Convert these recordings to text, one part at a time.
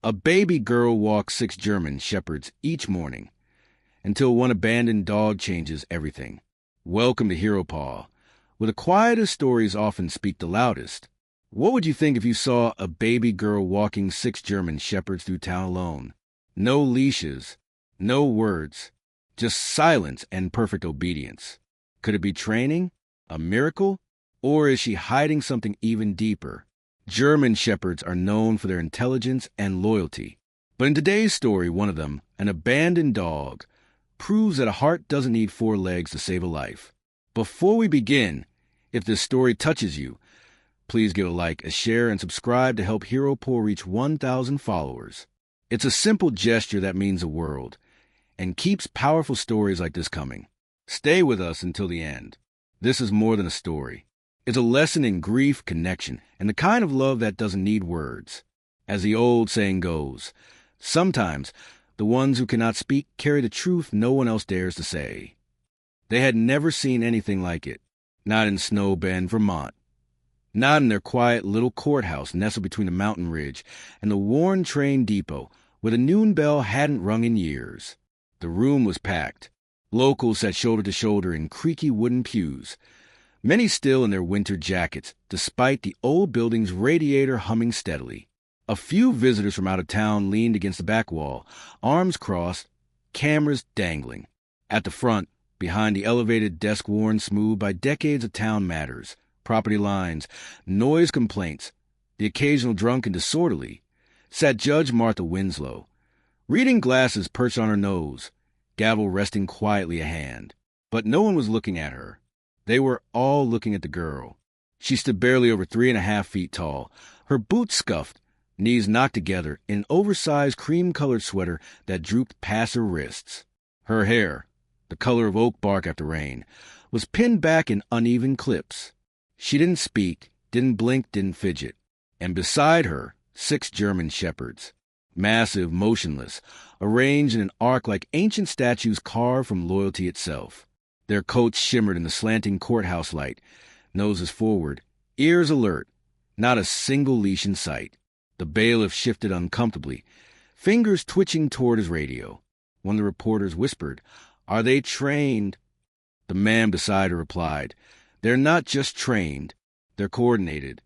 A baby girl walks 6 German shepherds each morning until one abandoned dog changes everything. Welcome to HeroPaw, where the quietest stories often speak the loudest. What would you think if you saw a baby girl walking 6 German shepherds through town alone? No leashes, no words, just silence and perfect obedience. Could it be training? A miracle? Or is she hiding something even deeper? German shepherds are known for their intelligence and loyalty. But in today's story, one of them, an abandoned dog, proves that a heart doesn't need 4 legs to save a life. Before we begin, if this story touches you, please give a like, a share, and subscribe to help HeroPaw reach 1,000 followers. It's a simple gesture that means the world and keeps powerful stories like this coming. Stay with us until the end. This is more than a story. It's a lesson in grief, connection, and the kind of love that doesn't need words. As the old saying goes, sometimes the ones who cannot speak carry the truth no one else dares to say. They had never seen anything like it, not in Snow Bend, Vermont, not in their quiet little courthouse nestled between the mountain ridge and the worn train depot where the noon bell hadn't rung in years. The room was packed. Locals sat shoulder to shoulder in creaky wooden pews, many still in their winter jackets, despite the old building's radiator humming steadily. A few visitors from out of town leaned against the back wall, arms crossed, cameras dangling. At the front, behind the elevated desk worn smooth by decades of town matters, property lines, noise complaints, the occasional drunk and disorderly, sat Judge Martha Winslow, reading glasses perched on her nose, gavel resting quietly at hand. But no one was looking at her. They were all looking at the girl. She stood barely over 3.5 feet tall, her boots scuffed, knees knocked together in an oversized cream-colored sweater that drooped past her wrists. Her hair, the color of oak bark after rain, was pinned back in uneven clips. She didn't speak, didn't blink, didn't fidget. And beside her, 6 German shepherds, massive, motionless, arranged in an arc like ancient statues carved from loyalty itself. Their coats shimmered in the slanting courthouse light, noses forward, ears alert, not a single leash in sight. The bailiff shifted uncomfortably, fingers twitching toward his radio. One of the reporters whispered, "Are they trained?" The man beside her replied, "They're not just trained, they're coordinated."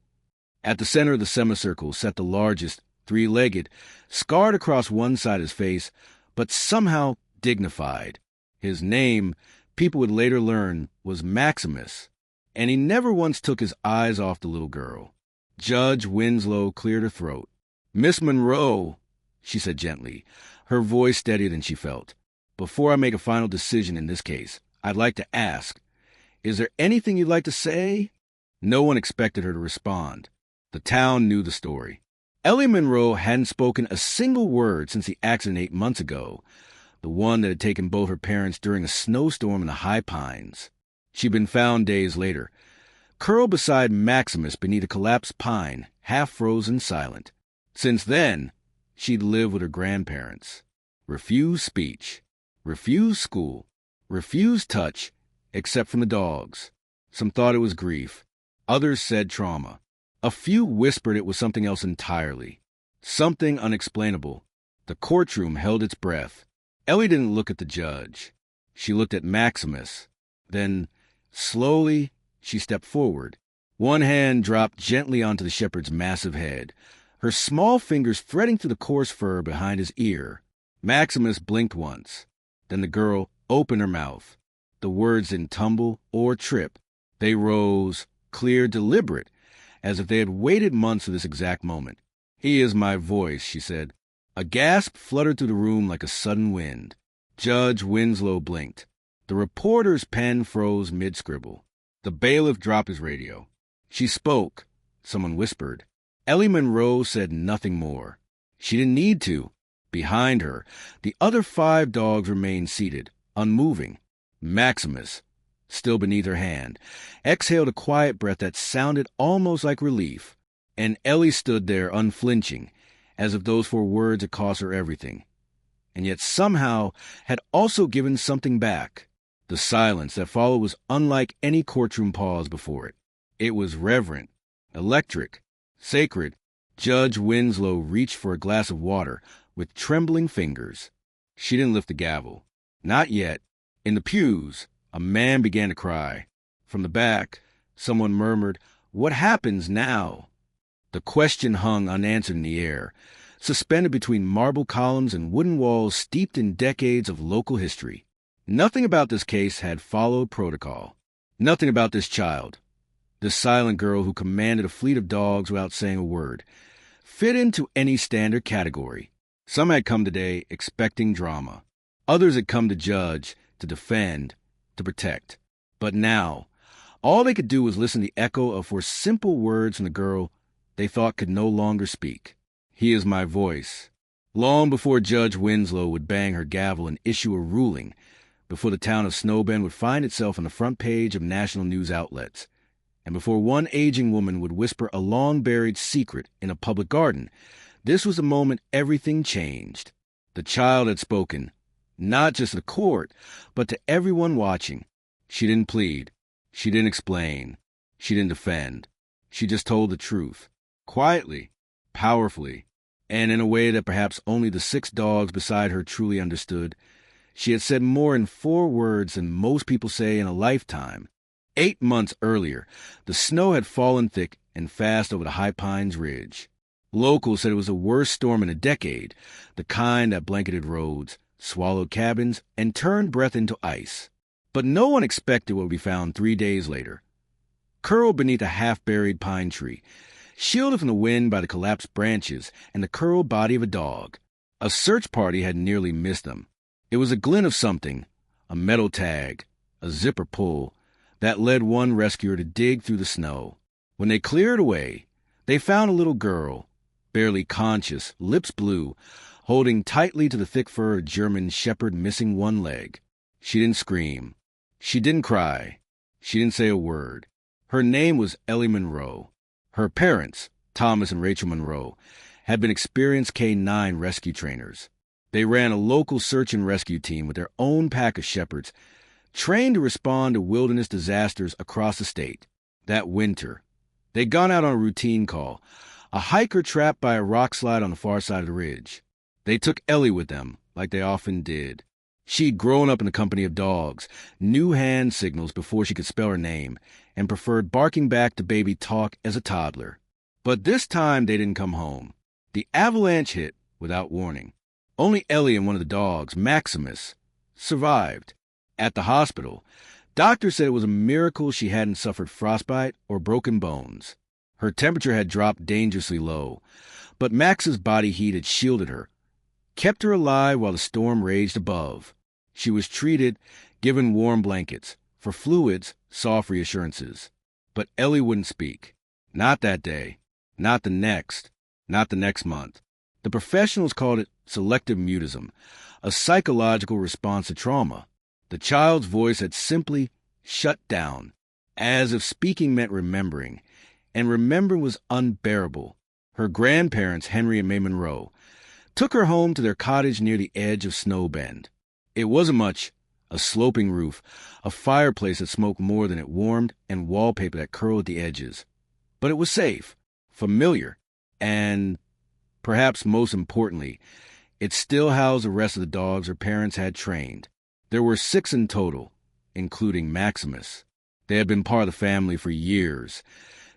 At the center of the semicircle sat the largest, 3-legged, scarred across one side of his face, but somehow dignified. His name, people would later learn, was Maximus, and he never once took his eyes off the little girl. Judge Winslow cleared her throat. "Miss Monroe," she said gently, her voice steadier than she felt, "before I make a final decision in this case, I'd like to ask, is there anything you'd like to say?" No one expected her to respond. The town knew the story. Ellie Monroe hadn't spoken a single word since the accident 8 months ago, the one that had taken both her parents during a snowstorm in the high pines. She'd been found days later, curled beside Maximus beneath a collapsed pine, half frozen, silent. Since then, she'd lived with her grandparents. Refused speech, refused school, refused touch, except from the dogs. Some thought it was grief. Others said trauma. A few whispered it was something else entirely. Something unexplainable. The courtroom held its breath. Ellie didn't look at the judge. She looked at Maximus. Then, slowly, she stepped forward. One hand dropped gently onto the shepherd's massive head, her small fingers threading through the coarse fur behind his ear. Maximus blinked once. Then the girl opened her mouth. The words didn't tumble or trip. They rose, clear, deliberate, as if they had waited months for this exact moment. "He is my voice," she said. A gasp fluttered through the room like a sudden wind. Judge Winslow blinked. The reporter's pen froze mid-scribble. The bailiff dropped his radio. She spoke. Someone whispered. Ellie Monroe said nothing more. She didn't need to. Behind her, the other 5 dogs remained seated, unmoving. Maximus, still beneath her hand, exhaled a quiet breath that sounded almost like relief. And Ellie stood there unflinching, as if those 4 words had cost her everything, and yet somehow had also given something back. The silence that followed was unlike any courtroom pause before it. It was reverent, electric, sacred, Judge Winslow reached for a glass of water with trembling fingers. She didn't lift the gavel. Not yet. In the pews, a man began to cry. From the back, someone murmured, "What happens now?" The question hung unanswered in the air, suspended between marble columns and wooden walls steeped in decades of local history. Nothing about this case had followed protocol. Nothing about this child, this silent girl who commanded a fleet of dogs without saying a word, fit into any standard category. Some had come today expecting drama. Others had come to judge, to defend, to protect. But now, all they could do was listen to the echo of four simple words from the girl they thought could no longer speak. "He is my voice." Long before Judge Winslow would bang her gavel and issue a ruling, before the town of Snowbend would find itself on the front page of national news outlets, and before one aging woman would whisper a long-buried secret in a public garden, this was the moment everything changed. The child had spoken, not just to the court, but to everyone watching. She didn't plead. She didn't explain. She didn't defend. She just told the truth, quietly, powerfully, and in a way that perhaps only the 6 dogs beside her truly understood. She had said more in 4 words than most people say in a lifetime. 8 months earlier, the snow had fallen thick and fast over the High Pines Ridge. Locals said it was the worst storm in a decade, the kind that blanketed roads, swallowed cabins, and turned breath into ice. But no one expected what would be found 3 days later. Curled beneath a half-buried pine tree, shielded from the wind by the collapsed branches and the curled body of a dog. A search party had nearly missed them. It was a glint of something, a metal tag, a zipper pull, that led one rescuer to dig through the snow. When they cleared away, they found a little girl, barely conscious, lips blue, holding tightly to the thick fur of a German shepherd missing one leg. She didn't scream. She didn't cry. She didn't say a word. Her name was Ellie Monroe. Her parents, Thomas and Rachel Monroe, had been experienced canine rescue trainers. They ran a local search and rescue team with their own pack of shepherds, trained to respond to wilderness disasters across the state. That winter, they'd gone out on a routine call, a hiker trapped by a rock slide on the far side of the ridge. They took Ellie with them, like they often did. She'd grown up in the company of dogs, knew hand signals before she could spell her name, and preferred barking back to baby talk as a toddler. But this time they didn't come home. The avalanche hit without warning. Only Ellie and one of the dogs, Maximus, survived. At the hospital, doctors said it was a miracle she hadn't suffered frostbite or broken bones. Her temperature had dropped dangerously low, but Max's body heat had shielded her, kept her alive while the storm raged above. She was treated, given warm blankets, for fluids, soft reassurances. But Ellie wouldn't speak. Not that day, not the next month. The professionals called it selective mutism, a psychological response to trauma. The child's voice had simply shut down, as if speaking meant remembering, and remembering was unbearable. Her grandparents, Henry and May Monroe, took her home to their cottage near the edge of Snowbend. It wasn't much, a sloping roof, a fireplace that smoked more than it warmed, and wallpaper that curled at the edges. But it was safe, familiar, and, perhaps most importantly, it still housed the rest of the dogs her parents had trained. There were 6 in total, including Maximus. They had been part of the family for years,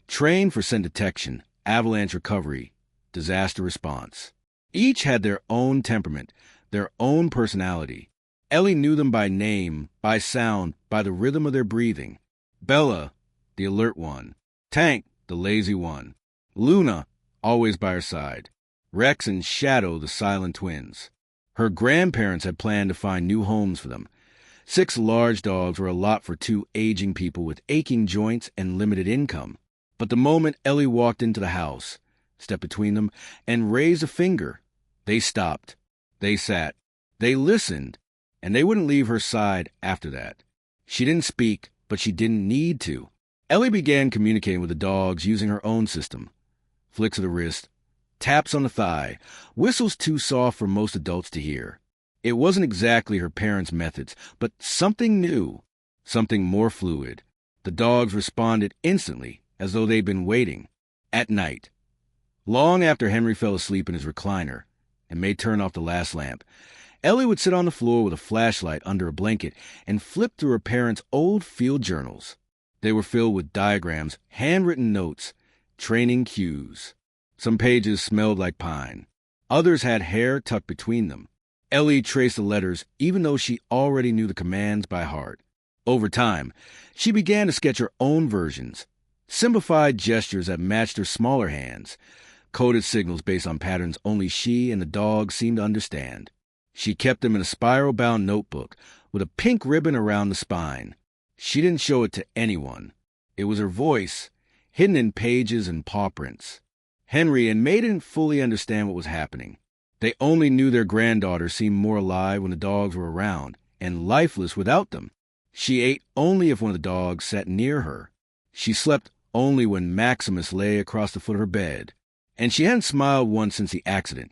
trained for scent detection, avalanche recovery, disaster response. Each had their own temperament, their own personality. Ellie knew them by name, by sound, by the rhythm of their breathing. Bella, the alert one. Tank, the lazy one. Luna, always by her side. Rex and Shadow, the silent twins. Her grandparents had planned to find new homes for them. 6 large dogs were a lot for 2 aging people with aching joints and limited income. But the moment Ellie walked into the house, stepped between them, and raised a finger, they stopped. They sat. They listened. And they wouldn't leave her side after that. She didn't speak, but she didn't need to. Ellie began communicating with the dogs using her own system. Flicks of the wrist, taps on the thigh, whistles too soft for most adults to hear. It wasn't exactly her parents' methods, but something new, something more fluid. The dogs responded instantly, as though they'd been waiting. At night, Long after Henry fell asleep in his recliner and May turned off the last lamp, Ellie would sit on the floor with a flashlight under a blanket and flip through her parents' old field journals. They were filled with diagrams, handwritten notes, training cues. Some pages smelled like pine. Others had hair tucked between them. Ellie traced the letters even though she already knew the commands by heart. Over time, she began to sketch her own versions, simplified gestures that matched her smaller hands, coded signals based on patterns only she and the dog seemed to understand. She kept them in a spiral-bound notebook with a pink ribbon around the spine. She didn't show it to anyone. It was her voice, hidden in pages and paw prints. Henry and May didn't fully understand what was happening. They only knew their granddaughter seemed more alive when the dogs were around, and lifeless without them. She ate only if one of the dogs sat near her. She slept only when Maximus lay across the foot of her bed. And she hadn't smiled once since the accident,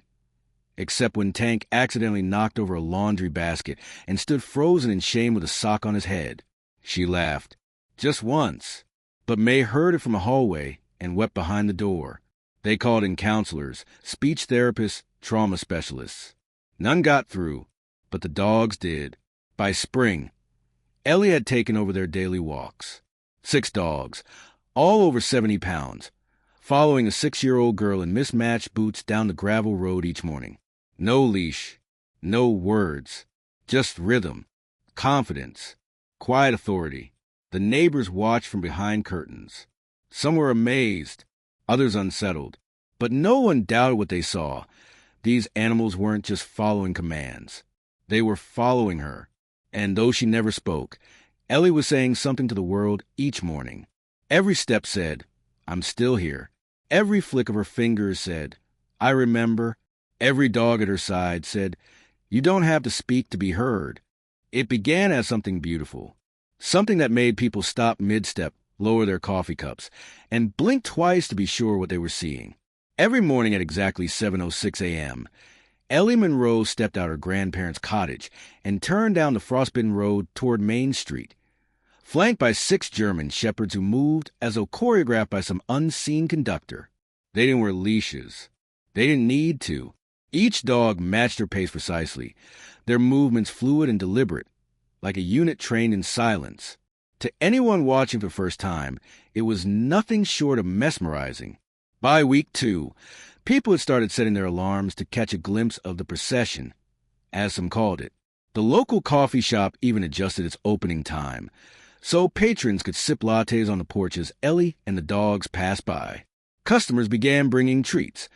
except when Tank accidentally knocked over a laundry basket and stood frozen in shame with a sock on his head. She laughed. Just once. But May heard it from a hallway and wept behind the door. They called in counselors, speech therapists, trauma specialists. None got through, but the dogs did. By spring, Ellie had taken over their daily walks. 6 dogs, all over 70 pounds, following a 6-year-old girl in mismatched boots down the gravel road each morning. No leash, no words, just rhythm, confidence, quiet authority. The neighbors watched from behind curtains. Some were amazed, others unsettled. But no one doubted what they saw. These animals weren't just following commands. They were following her. And though she never spoke, Ellie was saying something to the world each morning. Every step said, "I'm still here." Every flick of her fingers said, "I remember." Every dog at her side said, "You don't have to speak to be heard." It began as something beautiful, something that made people stop mid-step, lower their coffee cups, and blink twice to be sure what they were seeing. Every morning at exactly 7:06 a.m., Ellie Monroe stepped out her grandparents' cottage and turned down the frostbitten road toward Main Street, flanked by 6 German shepherds who moved as though choreographed by some unseen conductor. They didn't wear leashes. They didn't need to. Each dog matched their pace precisely, their movements fluid and deliberate, like a unit trained in silence. To anyone watching for the first time, it was nothing short of mesmerizing. By week 2, people had started setting their alarms to catch a glimpse of the procession, as some called it. The local coffee shop even adjusted its opening time, so patrons could sip lattes on the porch as Ellie and the dogs passed by. Customers began bringing treats,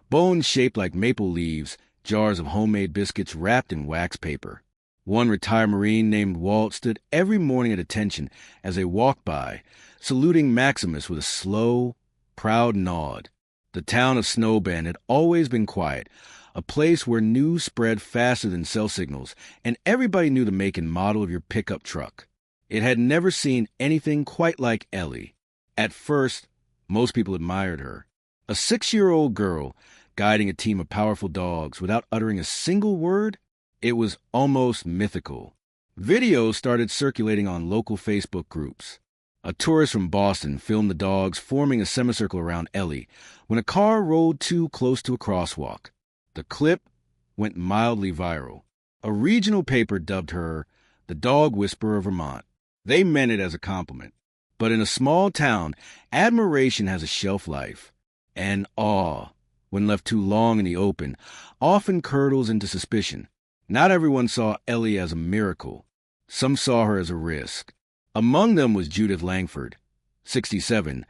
bones shaped like maple leaves, jars of homemade biscuits wrapped in wax paper. One retired Marine named Walt stood every morning at attention as they walked by, saluting Maximus with a slow, proud nod. The town of Snowbend had always been quiet, a place where news spread faster than cell signals, and everybody knew the make and model of your pickup truck. It had never seen anything quite like Ellie. At first, most people admired her. A 6-year-old girl guiding a team of powerful dogs without uttering a single word? It was almost mythical. Videos started circulating on local Facebook groups. A tourist from Boston filmed the dogs forming a semicircle around Ellie when a car rolled too close to a crosswalk. The clip went mildly viral. A regional paper dubbed her the Dog Whisperer of Vermont. They meant it as a compliment. But in a small town, admiration has a shelf life. And awe, when left too long in the open, often curdles into suspicion. Not everyone saw Ellie as a miracle. Some saw her as a risk. Among them was Judith Langford, 67,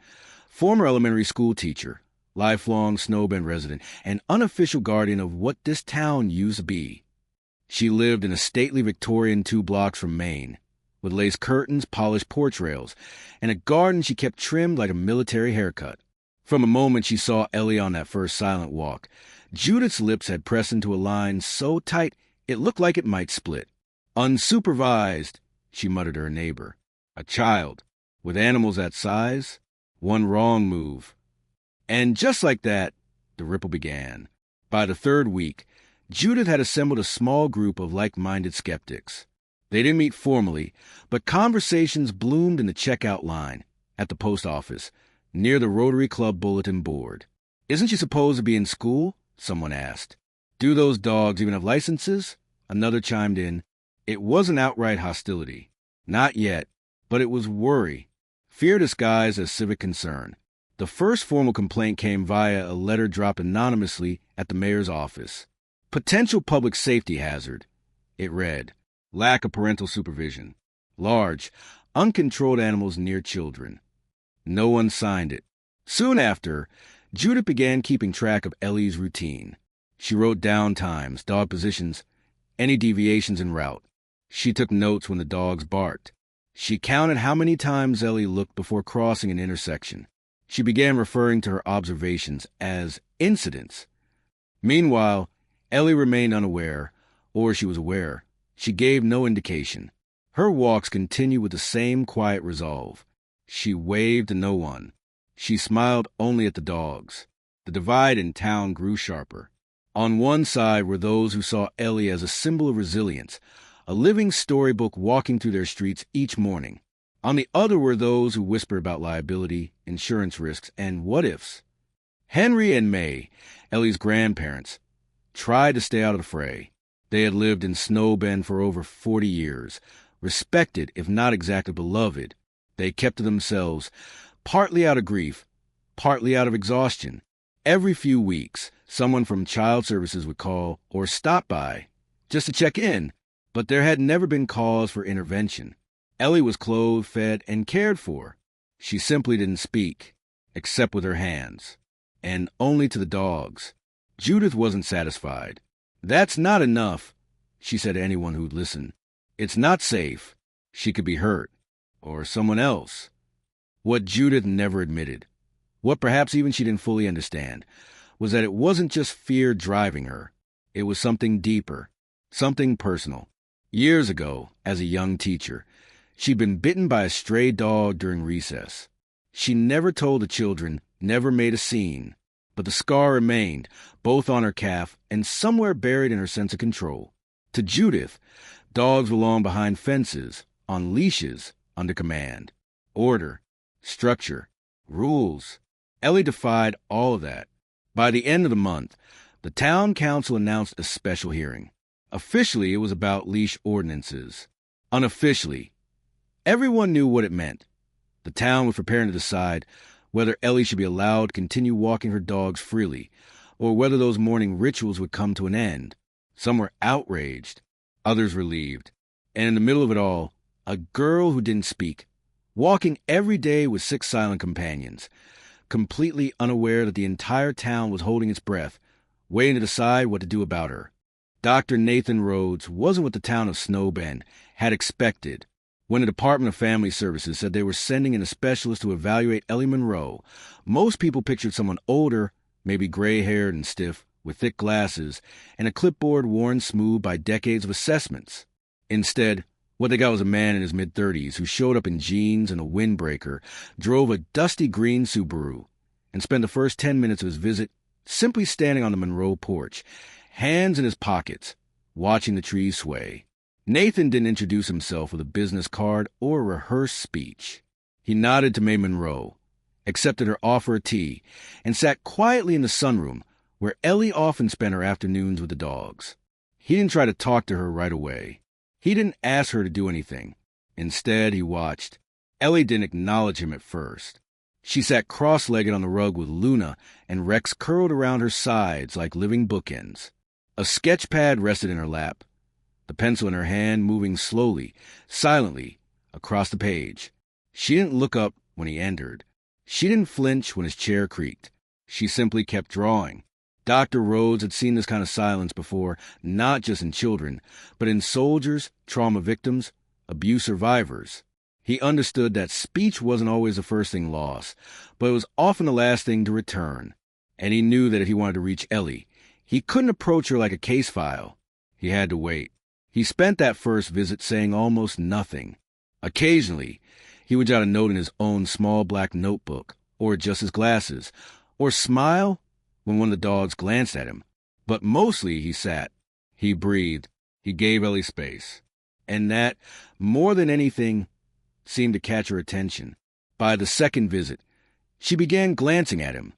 former elementary school teacher, lifelong Snowbend resident, and unofficial guardian of what this town used to be. She lived in a stately Victorian 2 blocks from Maine, with lace curtains, polished porch rails, and a garden she kept trimmed like a military haircut. From the moment she saw Ellie on that first silent walk, Judith's lips had pressed into a line so tight it looked like it might split. "Unsupervised," she muttered to her neighbor. A child, with animals that size, one wrong move. And just like that, the ripple began. By the 3rd week, Judith had assembled a small group of like-minded skeptics. They didn't meet formally, but conversations bloomed in the checkout line, at the post office, near the Rotary Club bulletin board. "Isn't she supposed to be in school?" someone asked. "Do those dogs even have licenses?" Another chimed in. It wasn't outright hostility. Not yet, but it was worry. Fear disguised as civic concern. The first formal complaint came via a letter dropped anonymously at the mayor's office. Potential public safety hazard. It read, lack of parental supervision. Large, uncontrolled animals near children. No one signed it. Soon after, Judith began keeping track of Ellie's routine. She wrote down times, dog positions, any deviations en route. She took notes when the dogs barked. She counted how many times Ellie looked before crossing an intersection. She began referring to her observations as incidents. Meanwhile, Ellie remained unaware, or she was aware. She gave no indication. Her walks continued with the same quiet resolve. She waved to no one. She smiled only at the dogs. The divide in town grew sharper. On one side were those who saw Ellie as a symbol of resilience, a living storybook walking through their streets each morning. On the other were those who whispered about liability, insurance risks, and what-ifs. Henry and May, Ellie's grandparents, tried to stay out of the fray. They had lived in Snow Bend for over 40 years, respected if not exactly beloved. They kept to themselves, partly out of grief, partly out of exhaustion. Every few weeks, someone from child services would call or stop by just to check in, but there had never been cause for intervention. Ellie was clothed, fed, and cared for. She simply didn't speak, except with her hands, and only to the dogs. Judith wasn't satisfied. "That's not enough," she said to anyone who'd listen. "It's not safe. She could be hurt. Or someone else." What Judith never admitted, what perhaps even she didn't fully understand, was that it wasn't just fear driving her. It was something deeper, something personal. Years ago, as a young teacher, she'd been bitten by a stray dog during recess. She never told the children, never made a scene, but the scar remained, both on her calf and somewhere buried in her sense of control. To Judith, dogs belong behind fences, on leashes, under command. Order, structure, rules. Ellie defied all of that. By the end of the month, the town council announced a special hearing. Officially, it was about leash ordinances. Unofficially, everyone knew what it meant. The town was preparing to decide whether Ellie should be allowed to continue walking her dogs freely, or whether those morning rituals would come to an end. Some were outraged, others relieved. And in the middle of it all, a girl who didn't speak, walking every day with 6 silent companions, completely unaware that the entire town was holding its breath, waiting to decide what to do about her. Dr. Nathan Rhodes wasn't what the town of Snow Bend had expected. When the Department of Family Services said they were sending in a specialist to evaluate Ellie Monroe, most people pictured someone older, maybe gray-haired and stiff, with thick glasses, and a clipboard worn smooth by decades of assessments. Instead, what they got was a man in his mid-30s who showed up in jeans and a windbreaker, drove a dusty green Subaru, and spent the first 10 minutes of his visit simply standing on the Monroe porch, hands in his pockets, watching the trees sway. Nathan didn't introduce himself with a business card or a rehearsed speech. He nodded to May Monroe, accepted her offer of tea, and sat quietly in the sunroom where Ellie often spent her afternoons with the dogs. He didn't try to talk to her right away. He didn't ask her to do anything. Instead, he watched. Ellie didn't acknowledge him at first. She sat cross-legged on the rug with Luna and Rex curled around her sides like living bookends. A sketch pad rested in her lap, the pencil in her hand moving slowly, silently, across the page. She didn't look up when he entered. She didn't flinch when his chair creaked. She simply kept drawing. Dr. Rhodes had seen this kind of silence before, not just in children, but in soldiers, trauma victims, abuse survivors. He understood that speech wasn't always the first thing lost, but it was often the last thing to return. And he knew that if he wanted to reach Ellie, he couldn't approach her like a case file. He had to wait. He spent that first visit saying almost nothing. Occasionally, he would jot a note in his own small black notebook, or adjust his glasses, or smile when one of the dogs glanced at him. But mostly he sat. He breathed. He gave Ellie space. And that, more than anything, seemed to catch her attention. By the second visit, she began glancing at him.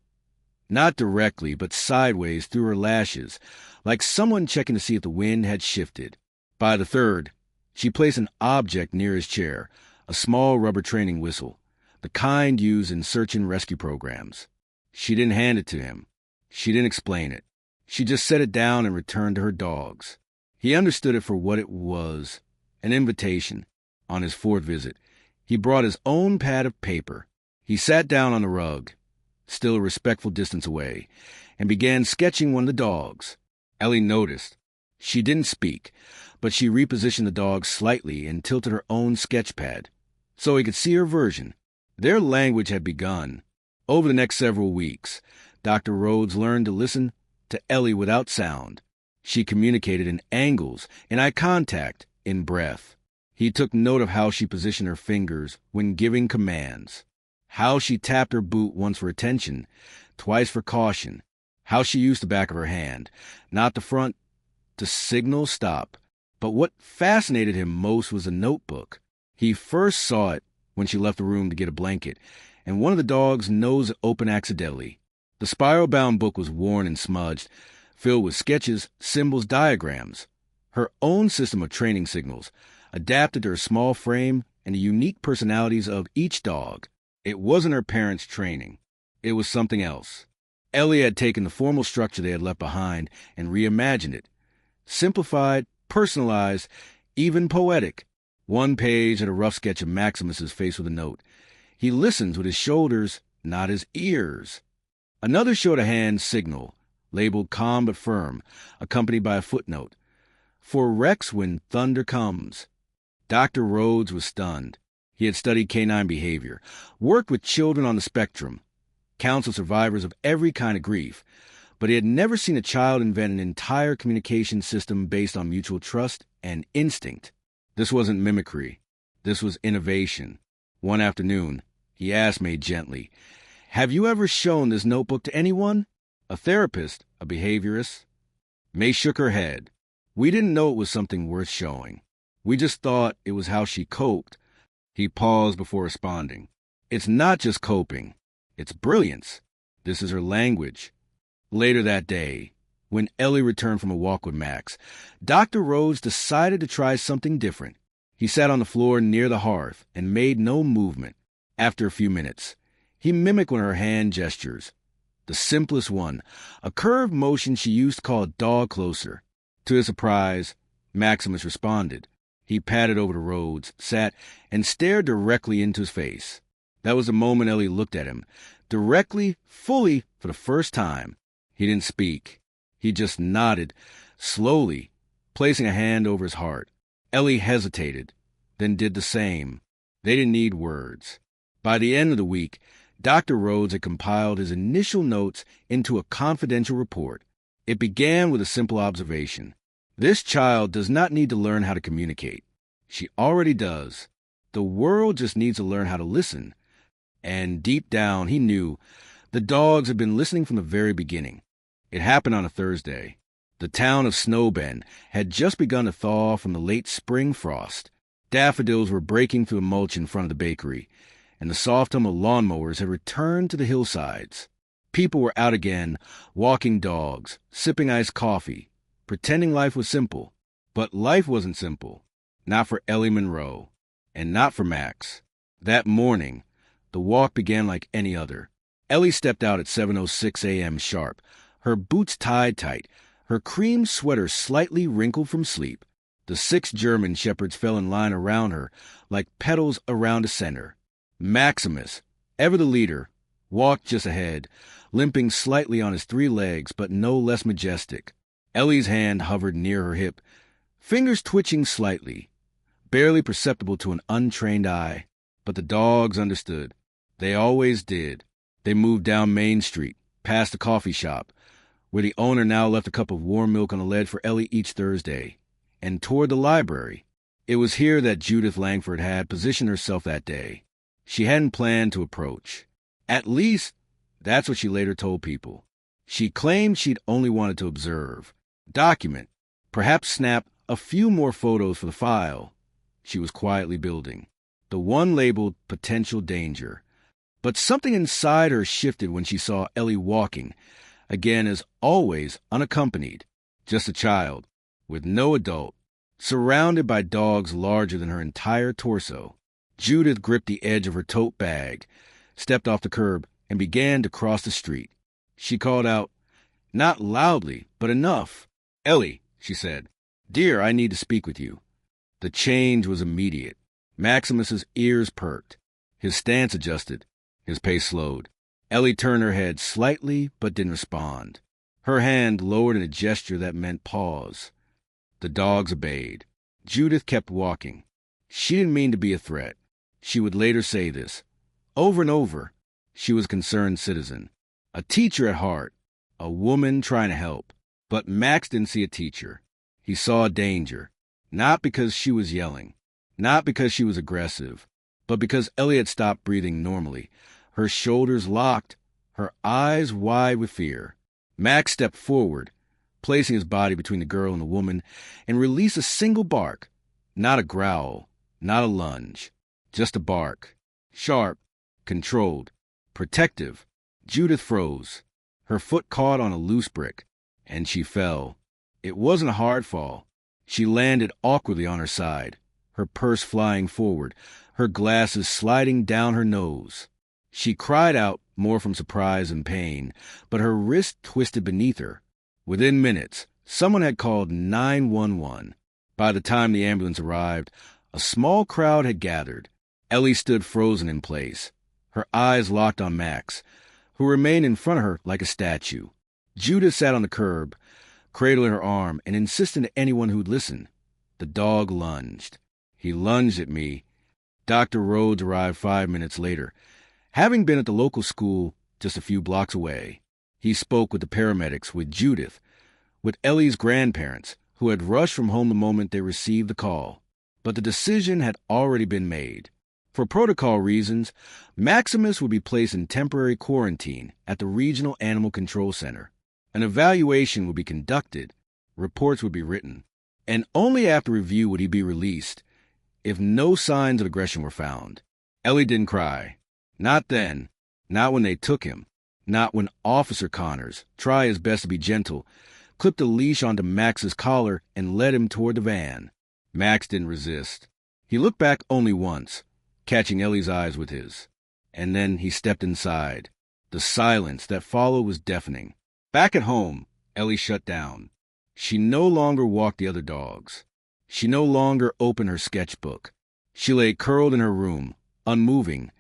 Not directly, but sideways through her lashes, like someone checking to see if the wind had shifted. By the third, she placed an object near his chair, a small rubber training whistle, the kind used in search and rescue programs. She didn't hand it to him. She didn't explain it. She just set it down and returned to her dogs. He understood it for what it was, an invitation. On his fourth visit, he brought his own pad of paper. He sat down on the rug, still a respectful distance away, and began sketching one of the dogs. Ellie noticed. She didn't speak, but she repositioned the dog slightly and tilted her own sketch pad, so he could see her version. Their language had begun. Over the next several weeks, Dr. Rhodes learned to listen to Ellie without sound. She communicated in angles, in eye contact, in breath. He took note of how she positioned her fingers when giving commands, how she tapped her boot once for attention, twice for caution, how she used the back of her hand, not the front, to signal stop. But what fascinated him most was a notebook. He first saw it when she left the room to get a blanket, and one of the dog's nose opened accidentally. The spiral-bound book was worn and smudged, filled with sketches, symbols, diagrams. Her own system of training signals, adapted to her small frame and the unique personalities of each dog. It wasn't her parents' training. It was something else. Ellie had taken the formal structure they had left behind and reimagined it. Simplified, personalized, even poetic. One page had a rough sketch of Maximus's face with a note. He listens with his shoulders, not his ears. Another showed a hand signal, labeled calm but firm, accompanied by a footnote. For Rex when thunder comes. Dr. Rhodes was stunned. He had studied canine behavior, worked with children on the spectrum, counseled survivors of every kind of grief, but he had never seen a child invent an entire communication system based on mutual trust and instinct. This wasn't mimicry. This was innovation. One afternoon, he asked May gently, "Have you ever shown this notebook to anyone? A therapist, a behaviorist?" May shook her head. "We didn't know it was something worth showing. We just thought it was how she coped." He paused before responding. "It's not just coping. It's brilliance. This is her language." Later that day, when Ellie returned from a walk with Max, Dr. Rhodes decided to try something different. He sat on the floor near the hearth and made no movement. After a few minutes, he mimicked one of her hand gestures. The simplest one, a curved motion she used to call a dog closer. To his surprise, Maximus responded. He padded over to Rhodes, sat, and stared directly into his face. That was the moment Ellie looked at him, directly, fully, for the first time. He didn't speak. He just nodded, slowly, placing a hand over his heart. Ellie hesitated, then did the same. They didn't need words. By the end of the week, Dr. Rhodes had compiled his initial notes into a confidential report. It began with a simple observation. This child does not need to learn how to communicate. She already does. The world just needs to learn how to listen. And deep down, he knew the dogs had been listening from the very beginning. It happened on a Thursday. The town of Snowbend had just begun to thaw from the late spring frost. Daffodils were breaking through the mulch in front of the bakery, and the soft hum of lawnmowers had returned to the hillsides. People were out again, walking dogs, sipping iced coffee, pretending life was simple. But life wasn't simple. Not for Ellie Monroe, and not for Max. That morning, the walk began like any other. Ellie stepped out at 7:06 a.m. sharp, her boots tied tight, her cream sweater slightly wrinkled from sleep. The 6 German shepherds fell in line around her like petals around a center. Maximus, ever the leader, walked just ahead, limping slightly on his 3 legs, but no less majestic. Ellie's hand hovered near her hip, fingers twitching slightly, barely perceptible to an untrained eye. But the dogs understood. They always did. They moved down Main Street, past the coffee shop, where the owner now left a cup of warm milk on the lead for Ellie each Thursday, and toward the library. It was here that Judith Langford had positioned herself that day. She hadn't planned to approach. At least, that's what she later told people. She claimed she'd only wanted to observe, document, perhaps snap a few more photos for the file she was quietly building. The one labeled potential danger. But something inside her shifted when she saw Ellie walking, again as always unaccompanied, just a child, with no adult, surrounded by dogs larger than her entire torso. Judith gripped the edge of her tote bag, stepped off the curb, and began to cross the street. She called out, not loudly, but enough. "Ellie," she said. "Dear, I need to speak with you." The change was immediate. Maximus's ears perked. His stance adjusted. His pace slowed. Ellie turned her head slightly, but didn't respond. Her hand lowered in a gesture that meant pause. The dogs obeyed. Judith kept walking. She didn't mean to be a threat. She would later say this. Over and over, she was a concerned citizen. A teacher at heart. A woman trying to help. But Max didn't see a teacher. He saw danger. Not because she was yelling. Not because she was aggressive. But because Ellie had stopped breathing normally. Her shoulders locked. Her eyes wide with fear. Max stepped forward, placing his body between the girl and the woman, and released a single bark. Not a growl. Not a lunge. Just a bark. Sharp. Controlled. Protective. Judith froze. Her foot caught on a loose brick, and she fell. It wasn't a hard fall. She landed awkwardly on her side, her purse flying forward, her glasses sliding down her nose. She cried out, more from surprise and pain, but her wrist twisted beneath her. Within minutes, someone had called 911. By the time the ambulance arrived, a small crowd had gathered. Ellie stood frozen in place, her eyes locked on Max, who remained in front of her like a statue. Judith sat on the curb, cradling her arm, and insisting to anyone who'd listen. The dog lunged. He lunged at me. Dr. Rhodes arrived 5 minutes later, having been at the local school just a few blocks away. He spoke with the paramedics, with Judith, with Ellie's grandparents, who had rushed from home the moment they received the call. But the decision had already been made. For protocol reasons, Maximus would be placed in temporary quarantine at the Regional Animal Control Center. An evaluation would be conducted, reports would be written, and only after review would he be released if no signs of aggression were found. Ellie didn't cry. Not then. Not when they took him. Not when Officer Connors, try his best to be gentle, clipped a leash onto Max's collar and led him toward the van. Max didn't resist. He looked back only once, catching Ellie's eyes with his. And then he stepped inside. The silence that followed was deafening. Back at home, Ellie shut down. She no longer walked the other dogs. She no longer opened her sketchbook. She lay curled in her room, unmoving,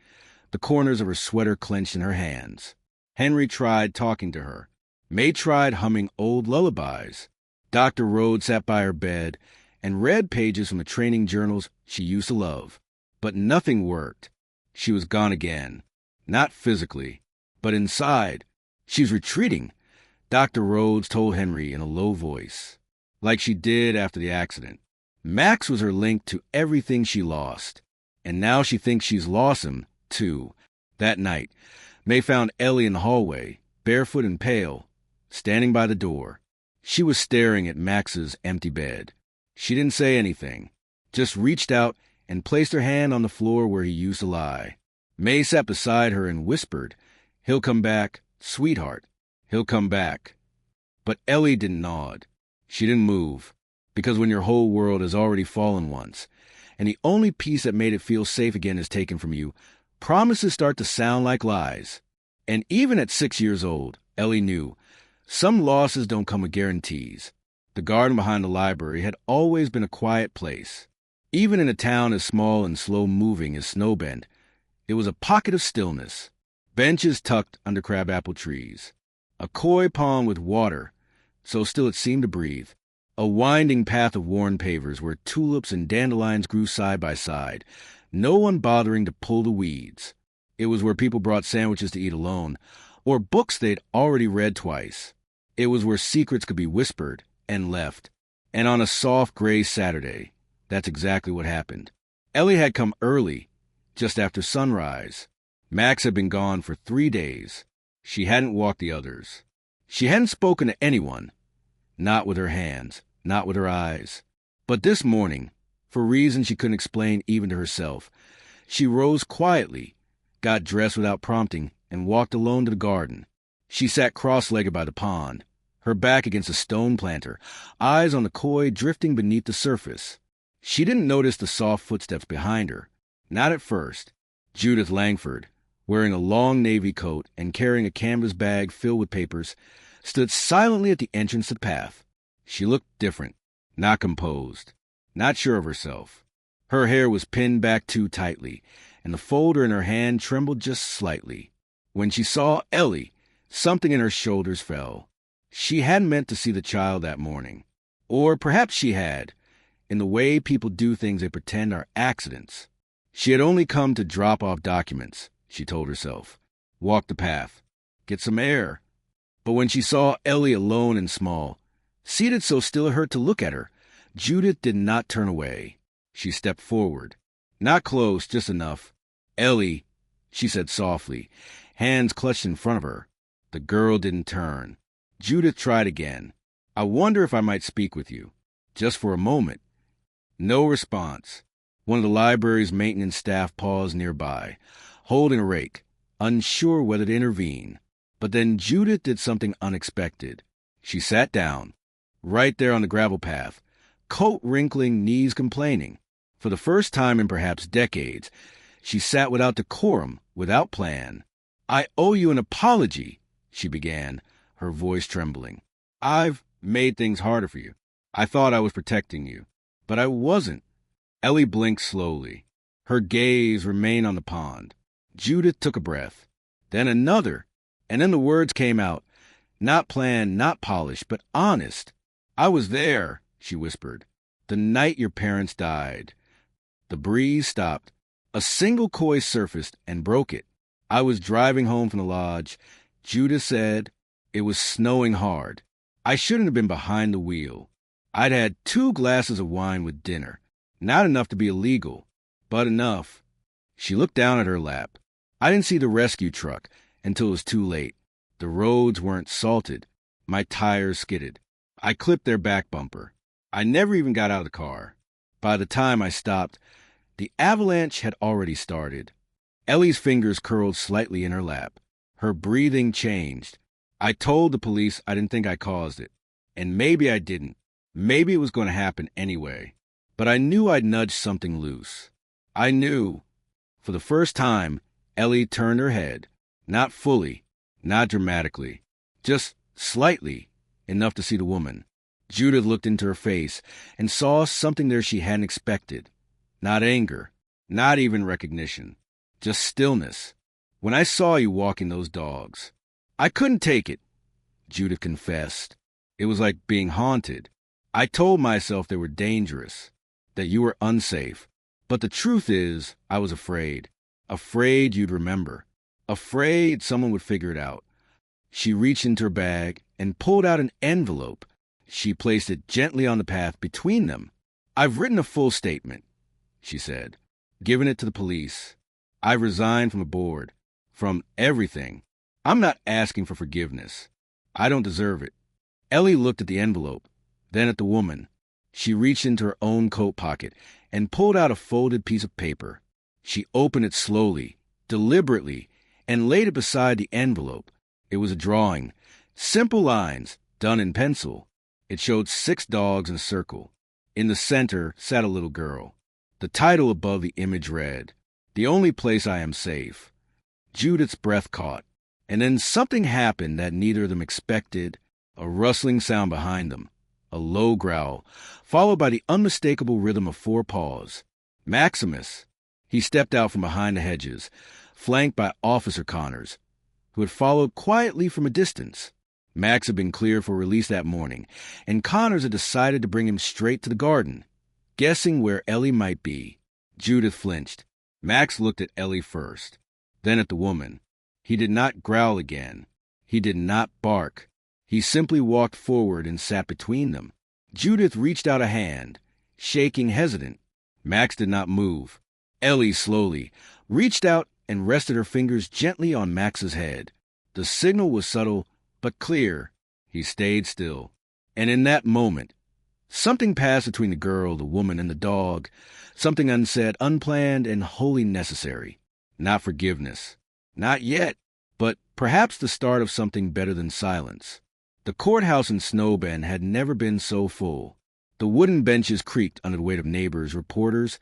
the corners of her sweater clenched in her hands. Henry tried talking to her. May tried humming old lullabies. Dr. Rhodes sat by her bed and read pages from the training journals she used to love. But nothing worked. She was gone again. Not physically, but inside. She's retreating, Dr. Rhodes told Henry in a low voice, like she did after the accident. Max was her link to everything she lost. And now she thinks she's lost him, too. That night, May found Ellie in the hallway, barefoot and pale, standing by the door. She was staring at Max's empty bed. She didn't say anything, just reached out and placed her hand on the floor where he used to lie. May sat beside her and whispered, "He'll come back, sweetheart. He'll come back." But Ellie didn't nod. She didn't move, because when your whole world has already fallen once, and the only piece that made it feel safe again is taken from you, promises start to sound like lies. And even at 6 years old, Ellie knew, some losses don't come with guarantees. The garden behind the library had always been a quiet place. Even in a town as small and slow-moving as Snowbend, it was a pocket of stillness. Benches tucked under crabapple trees. A koi pond with water, so still it seemed to breathe. A winding path of worn pavers where tulips and dandelions grew side by side, no one bothering to pull the weeds. It was where people brought sandwiches to eat alone, or books they'd already read twice. It was where secrets could be whispered and left. And on a soft gray Saturday, that's exactly what happened. Ellie had come early, just after sunrise. Max had been gone for 3 days. She hadn't walked the others. She hadn't spoken to anyone. Not with her hands, not with her eyes. But this morning, for reasons she couldn't explain even to herself, she rose quietly, got dressed without prompting, and walked alone to the garden. She sat cross-legged by the pond, her back against a stone planter, eyes on the koi drifting beneath the surface. She didn't notice the soft footsteps behind her. Not at first. Judith Langford, wearing a long navy coat and carrying a canvas bag filled with papers, stood silently at the entrance to the path. She looked different, not composed, not sure of herself. Her hair was pinned back too tightly, and the folder in her hand trembled just slightly. When she saw Ellie, something in her shoulders fell. She hadn't meant to see the child that morning. Or perhaps she had, in the way people do things they pretend are accidents. She had only come to drop off documents, she told herself. Walk the path. Get some air. But when she saw Ellie alone and small, seated so still it hurt to look at her, Judith did not turn away. She stepped forward. Not close, just enough. Ellie, she said softly, hands clutched in front of her. The girl didn't turn. Judith tried again. I wonder if I might speak with you. Just for a moment. No response. One of the library's maintenance staff paused nearby, holding a rake, unsure whether to intervene. But then Judith did something unexpected. She sat down, right there on the gravel path, coat wrinkling, knees complaining. For the first time in perhaps decades, she sat without decorum, without plan. I owe you an apology, she began, her voice trembling. I've made things harder for you. I thought I was protecting you, but I wasn't. Ellie blinked slowly. Her gaze remained on the pond. Judith took a breath, then another, and then the words came out, not planned, not polished, but honest. I was there, she whispered, the night your parents died. The breeze stopped. A single koi surfaced and broke it. I was driving home from the lodge. Judith said it was snowing hard. I shouldn't have been behind the wheel. I'd had 2 glasses of wine with dinner. Not enough to be illegal, but enough. She looked down at her lap. I didn't see the rescue truck until it was too late. The roads weren't salted. My tires skidded. I clipped their back bumper. I never even got out of the car. By the time I stopped, the avalanche had already started. Ellie's fingers curled slightly in her lap. Her breathing changed. I told the police I didn't think I caused it. And maybe I didn't. Maybe it was going to happen anyway. But I knew I'd nudged something loose. I knew. For the first time, Ellie turned her head. Not fully, not dramatically. Just slightly, enough to see the woman. Judith looked into her face and saw something there she hadn't expected. Not anger, not even recognition. Just stillness. When I saw you walking those dogs, I couldn't take it, Judith confessed. It was like being haunted. I told myself they were dangerous, that you were unsafe. But the truth is, I was afraid. Afraid you'd remember. Afraid someone would figure it out. She reached into her bag and pulled out an envelope. She placed it gently on the path between them. I've written a full statement, she said, given it to the police. I've resigned from the board, from everything. I'm not asking for forgiveness. I don't deserve it. Ellie looked at the envelope, then at the woman. She reached into her own coat pocket and pulled out a folded piece of paper. She opened it slowly, deliberately, and laid it beside the envelope. It was a drawing, simple lines, done in pencil. It showed 6 dogs in a circle. In the center sat a little girl. The title above the image read, "The Only Place I Am Safe." Judith's breath caught, and then something happened that neither of them expected, a rustling sound behind them, a low growl, followed by the unmistakable rhythm of 4 paws. Maximus! He stepped out from behind the hedges, flanked by Officer Connors, who had followed quietly from a distance. Max had been cleared for release that morning, and Connors had decided to bring him straight to the garden, guessing where Ellie might be. Judith flinched. Max looked at Ellie first, then at the woman. He did not growl again. He did not bark. He simply walked forward and sat between them. Judith reached out a hand, shaking, hesitant. Max did not move. Ellie slowly reached out and rested her fingers gently on Max's head. The signal was subtle but clear. He stayed still. And in that moment, something passed between the girl, the woman, and the dog. Something unsaid, unplanned, and wholly necessary. Not forgiveness. Not yet, but perhaps the start of something better than silence. The courthouse in Snow Bend had never been so full. The wooden benches creaked under the weight of neighbors, reporters,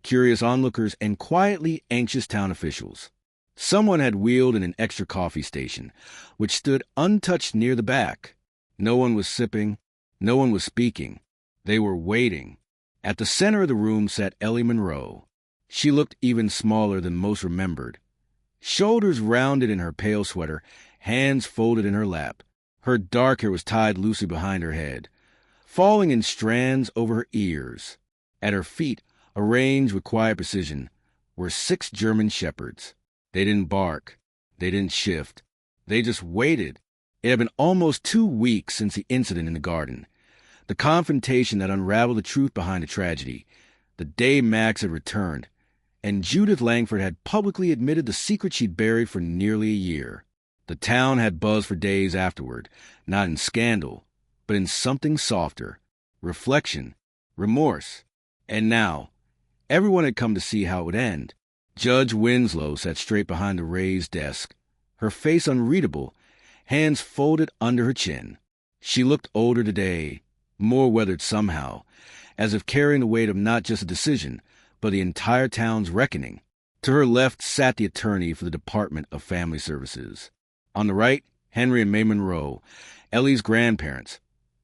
curious onlookers, and quietly anxious town officials. Someone had wheeled in an extra coffee station, which stood untouched near the back. No one was sipping. No one was speaking. They were waiting. At the center of the room sat Ellie Monroe. She looked even smaller than most remembered. Shoulders rounded in her pale sweater, hands folded in her lap. Her dark hair was tied loosely behind her head, falling in strands over her ears. At her feet, arranged with quiet precision, were 6 German shepherds. They didn't bark. They didn't shift. They just waited. It had been almost 2 weeks since the incident in the garden, the confrontation that unraveled the truth behind the tragedy, the day Max had returned, and Judith Langford had publicly admitted the secret she'd buried for nearly a year. The town had buzzed for days afterward, not in scandal, but in something softer, reflection, remorse. And now, everyone had come to see how it would end. Judge Winslow sat straight behind the raised desk, her face unreadable, hands folded under her chin. She looked older today, more weathered somehow, as if carrying the weight of not just a decision, but the entire town's reckoning. To her left sat the attorney for the Department of Family Services. On the right, Henry and May Monroe, Ellie's grandparents,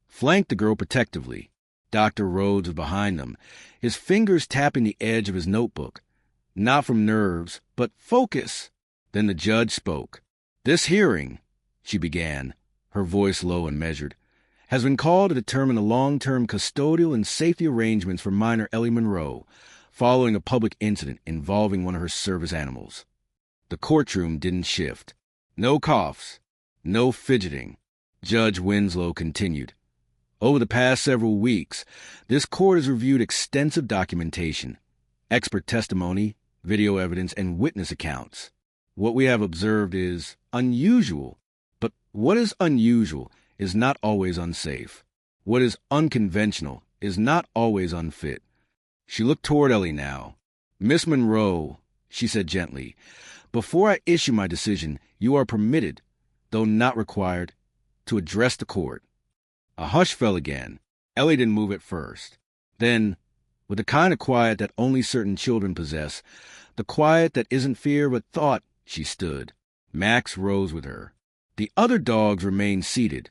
flanked the girl protectively. Dr. Rhodes was behind them, his fingers tapping the edge of his notebook. Not from nerves, but focus. Then the judge spoke. "This hearing," she began, her voice low and measured, "has been called to determine the long-term custodial and safety arrangements for minor Ellie Monroe, following a public incident involving one of her service animals." The courtroom didn't shift. No coughs, no fidgeting. Judge Winslow continued. "Over the past several weeks, this court has reviewed extensive documentation, expert testimony, video evidence, and witness accounts. What we have observed is unusual, but what is unusual is not always unsafe. What is unconventional is not always unfit." She looked toward Ellie now. "Miss Monroe," she said gently, "before I issue my decision, you are permitted, though not required, to address the court." A hush fell again. Ellie didn't move at first. Then, with the kind of quiet that only certain children possess, the quiet that isn't fear but thought, she stood. Max rose with her. The other dogs remained seated,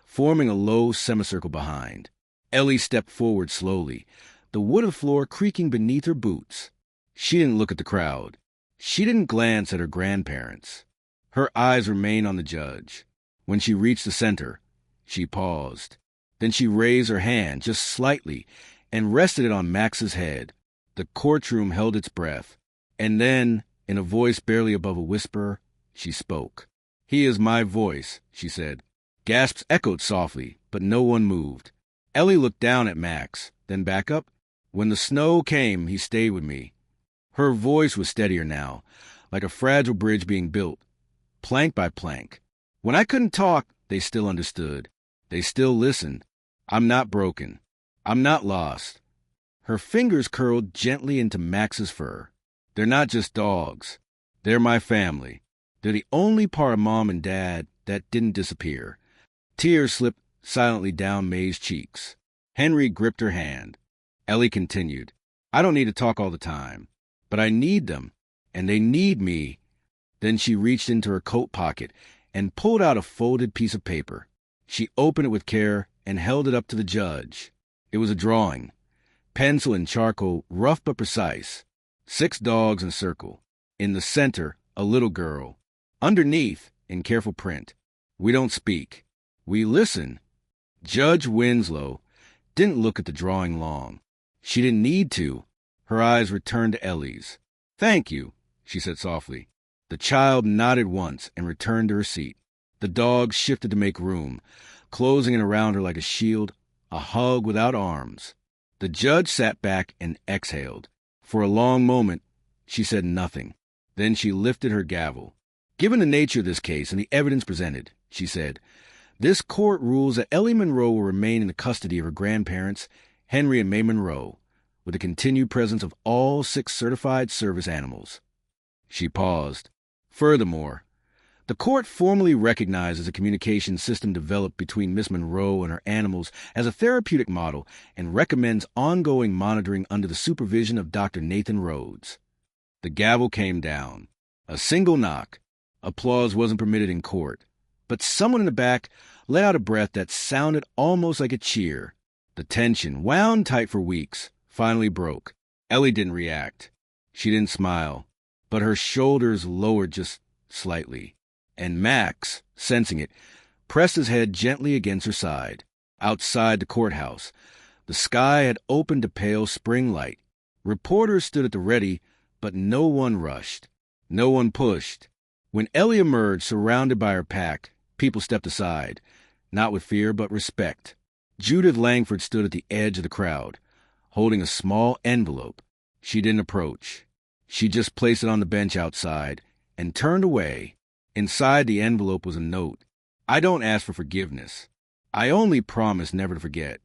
forming a low semicircle behind. Ellie stepped forward slowly, the wood of the floor creaking beneath her boots. She didn't look at the crowd. She didn't glance at her grandparents. Her eyes remained on the judge. When she reached the center, she paused. Then she raised her hand just slightly and rested it on Max's head. The courtroom held its breath. And then, in a voice barely above a whisper, she spoke. "He is my voice," she said. Gasps echoed softly, but no one moved. Ellie looked down at Max, then back up. "When the snow came, he stayed with me." Her voice was steadier now, like a fragile bridge being built, plank by plank. "When I couldn't talk, they still understood. They still listened. I'm not broken. I'm not lost." Her fingers curled gently into Max's fur. "They're not just dogs. They're my family. They're the only part of Mom and Dad that didn't disappear." Tears slipped silently down May's cheeks. Henry gripped her hand. Ellie continued. "I don't need to talk all the time, but I need them, and they need me." Then she reached into her coat pocket and pulled out a folded piece of paper. She opened it with care and held it up to the judge. It was a drawing, pencil and charcoal, rough but precise. 6 dogs in a circle. In the center, a little girl. Underneath, in careful print, "We don't speak. We listen." Judge Winslow didn't look at the drawing long. She didn't need to. Her eyes returned to Ellie's. "Thank you," she said softly. The child nodded once and returned to her seat. The dogs shifted to make room, closing in around her like a shield, a hug without arms. The judge sat back and exhaled. For a long moment, she said nothing. Then she lifted her gavel. "Given the nature of this case and the evidence presented," she said, "this court rules that Ellie Monroe will remain in the custody of her grandparents, Henry and May Monroe, with the continued presence of all 6 certified service animals." She paused. Furthermore, the court formally recognizes a communication system developed between Miss Monroe and her animals as a therapeutic model and recommends ongoing monitoring under the supervision of Dr. Nathan Rhodes. The gavel came down. A single knock. Applause wasn't permitted in court, but someone in the back let out a breath that sounded almost like a cheer. The tension, wound tight for weeks, finally broke. Ellie didn't react. She didn't smile, but her shoulders lowered just slightly. And Max, sensing it, pressed his head gently against her side. Outside the courthouse, the sky had opened to pale spring light. Reporters stood at the ready, but no one rushed. No one pushed. When Ellie emerged, surrounded by her pack, people stepped aside, not with fear but respect. Judith Langford stood at the edge of the crowd, holding a small envelope. She didn't approach. She just placed it on the bench outside and turned away. Inside the envelope was a note. I don't ask for forgiveness. I only promise never to forget.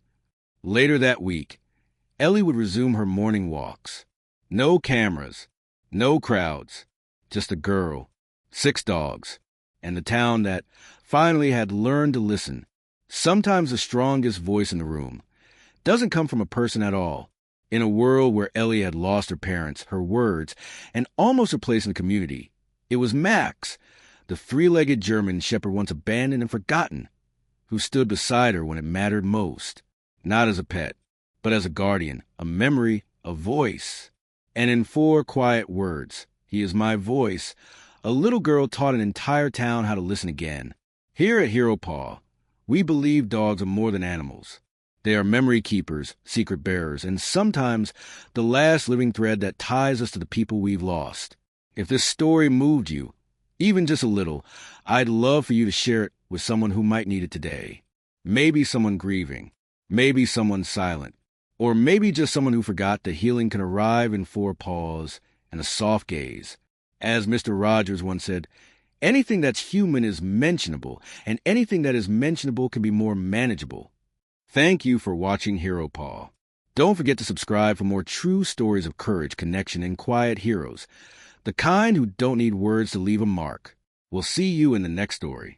Later that week, Ellie would resume her morning walks. No cameras, no crowds, just a girl, 6 dogs, and the town that finally had learned to listen. Sometimes the strongest voice in the room doesn't come from a person at all. In a world where Ellie had lost her parents, her words, and almost her place in the community, it was Max, the 3-legged German shepherd once abandoned and forgotten, who stood beside her when it mattered most, not as a pet, but as a guardian, a memory, a voice. And in 4 quiet words, "He is my voice," a little girl taught an entire town how to listen again. Here at HeroPaw, we believe dogs are more than animals. They are memory keepers, secret bearers, and sometimes the last living thread that ties us to the people we've lost. If this story moved you, even just a little, I'd love for you to share it with someone who might need it today. Maybe someone grieving, maybe someone silent, or maybe just someone who forgot that healing can arrive in 4 paws and a soft gaze. As Mr. Rogers once said, anything that's human is mentionable, and anything that is mentionable can be more manageable. Thank you for watching HeroPaw. Don't forget to subscribe for more true stories of courage, connection, and quiet heroes. The kind who don't need words to leave a mark. We'll see you in the next story.